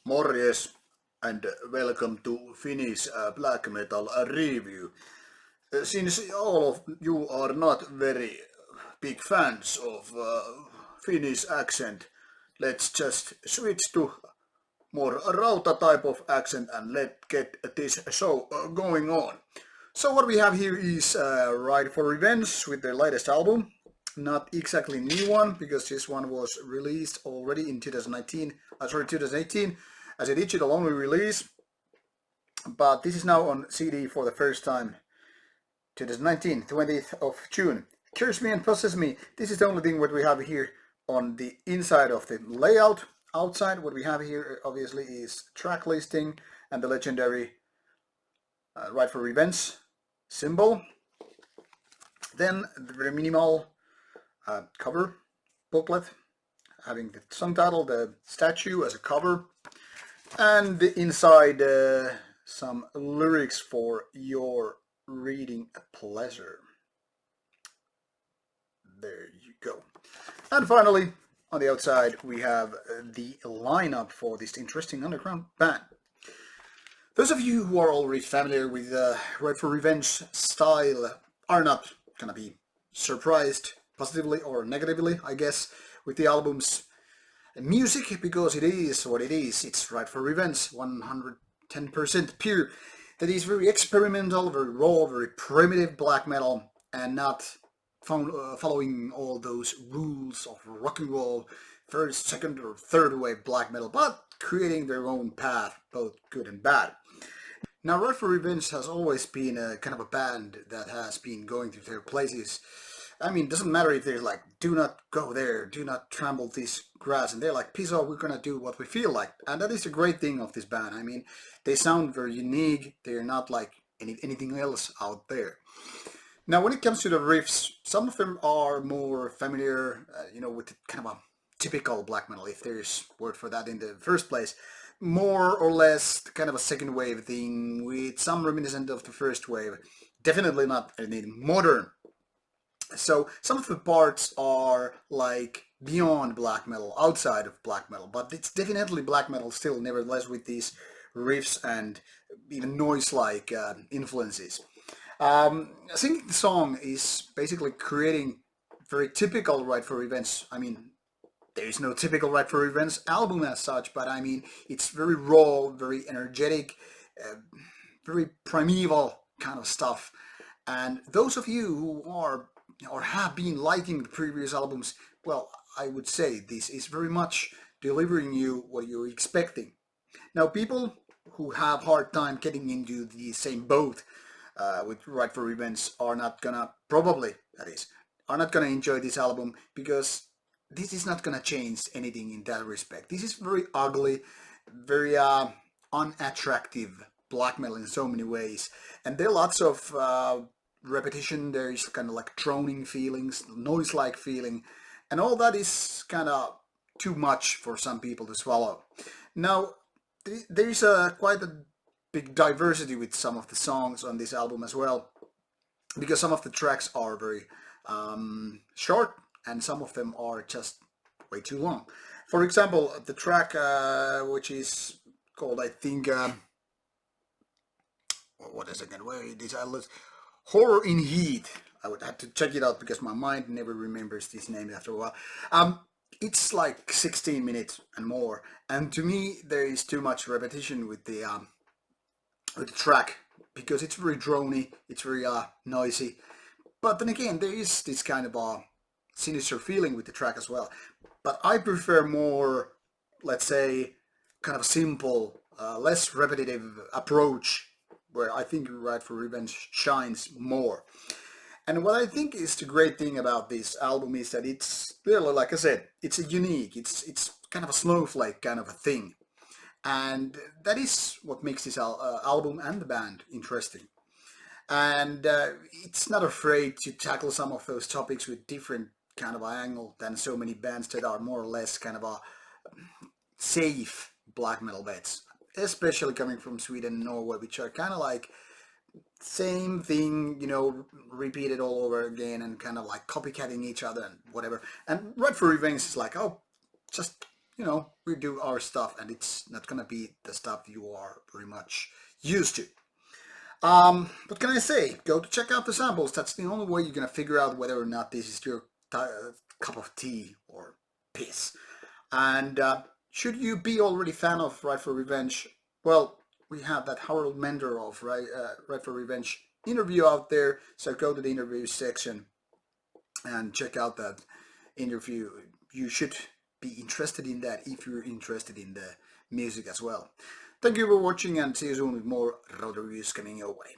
Morjes and welcome to Finnish black metal review. Since all of you are not very big fans of Finnish accent, let's just switch to more Rauta type of accent and let's get this show going on. So what we have here is Ride for Revenge with their latest album. Not exactly new one because this one was released already in 2018 as a digital only release. But this is now on CD for the first time 2019, 20th of June. Curious me and possess me. This is the only thing what we have here on the inside of the layout. Outside what we have here obviously is track listing and the legendary Ride for Revenge symbol. Then the very minimal cover booklet having the song title, the statue as a cover, and the inside some lyrics for your reading pleasure. There you go. And finally, on the outside, we have the lineup for this interesting underground band. Those of you who are already familiar with the Red for Revenge style are not gonna be surprised, positively or negatively, I guess, with the album's music, because it is what it is. It's Right for Revenge, 110% pure. That is very experimental, very raw, very primitive black metal, and not following all those rules of rock and roll, first, second, or third wave black metal, but creating their own path, both good and bad. Now, Right for Revenge has always been a kind of a band that has been going to their places. I mean, it doesn't matter if they're like, do not go there, do not trample this grass, and they're like, peace out, we're gonna do what we feel like. And that is the great thing of this band. I mean, they sound very unique, they're not like anything else out there. Now, when it comes to the riffs, some of them are more familiar, with kind of a typical black metal, if there's word for that in the first place. More or less kind of a second wave thing with some reminiscent of the first wave. Definitely not anything modern. So some of the parts are like beyond black metal, outside of black metal, but it's definitely black metal still, nevertheless, with these riffs and even noise-like influences. Singing the song is basically creating very typical Right for Revenge. I mean, there is no typical Right for Revenge album as such, but I mean, it's very raw, very energetic, uh, very primeval kind of stuff. And those of you who are or have been liking the previous albums, well, I would say this is very much delivering you what you're expecting. Now, people who have hard time getting into the same boat with Right for Revenge are not gonna, probably that is, are not gonna enjoy this album, because this is not gonna change anything in that respect. This is very ugly, very unattractive black metal in so many ways, and there are lots of repetition. There is kind of like droning feelings, noise-like feeling, and all that is kind of too much for some people to swallow. Now, there is quite a big diversity with some of the songs on this album as well, because some of the tracks are very short and some of them are just way too long. For example, the track which is called, I think, what is it again? Where it is? Horror in Heat. I would have to check it out because my mind never remembers this name after a while. It's like 16 minutes and more, and to me there is too much repetition with the track, because it's very drony, it's very noisy. But then again, there is this kind of sinister feeling with the track as well. But I prefer more, let's say, kind of simple, less repetitive approach, where I think Right for Revenge shines more. And what I think is the great thing about this album is that it's really, like I said, it's a unique, it's kind of a snowflake kind of a thing, and that is what makes this album and the band interesting. And it's not afraid to tackle some of those topics with different kind of angle than so many bands that are more or less kind of a safe black metal beds, especially coming from Sweden and Norway, which are kind of like same thing, repeated all over again and kind of like copycatting each other and whatever. And Right for Revenge is like, oh, just we do our stuff, and it's not gonna be the stuff you are very much used to. What can I say? Go to check out the samples. That's the only way you're gonna figure out whether or not this is your cup of tea or piss. And should you be already fan of Right for Revenge, well, we have that Harold Mender of Right for Revenge interview out there. So go to the interview section and check out that interview. You should be interested in that if you're interested in the music as well. Thank you for watching, and see you soon with more Rauta reviews coming your way.